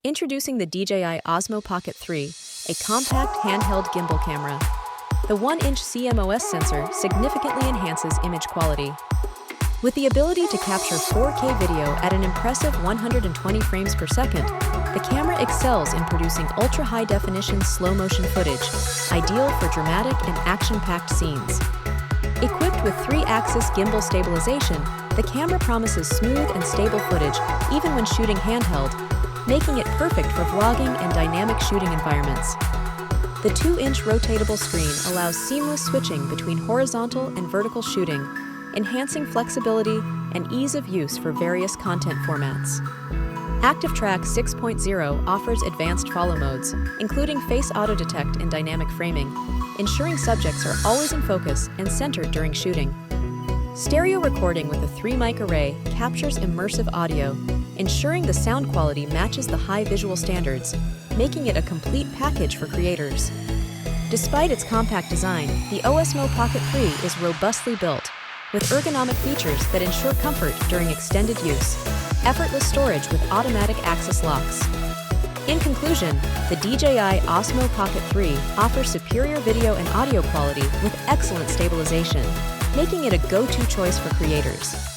Introducing the DJI Osmo Pocket 3, a compact handheld gimbal camera. The 1-inch CMOS sensor significantly enhances image quality. With the ability to capture 4K video at an impressive 120 frames per second, the camera excels in producing ultra-high-definition slow-motion footage, ideal for dramatic and action-packed scenes. Equipped with 3-axis gimbal stabilization, the camera promises smooth and stable footage even when shooting handheld, making it perfect for vlogging and dynamic shooting environments. The 2-inch rotatable screen allows seamless switching between horizontal and vertical shooting, enhancing flexibility and ease of use for various content formats. ActiveTrack 6.0 offers advanced follow modes, including face auto detect and dynamic framing, ensuring subjects are always in focus and centered during shooting. Stereo recording with a 3-mic array captures immersive audio, ensuring the sound quality matches the high visual standards, making it a complete package for creators. Despite its compact design, the OSMO Pocket 3 is robustly built, with ergonomic features that ensure comfort during extended use. Effortless storage with automatic access locks. In conclusion, the DJI OSMO Pocket 3 offers superior video and audio quality with excellent stabilization, making it a go-to choice for creators.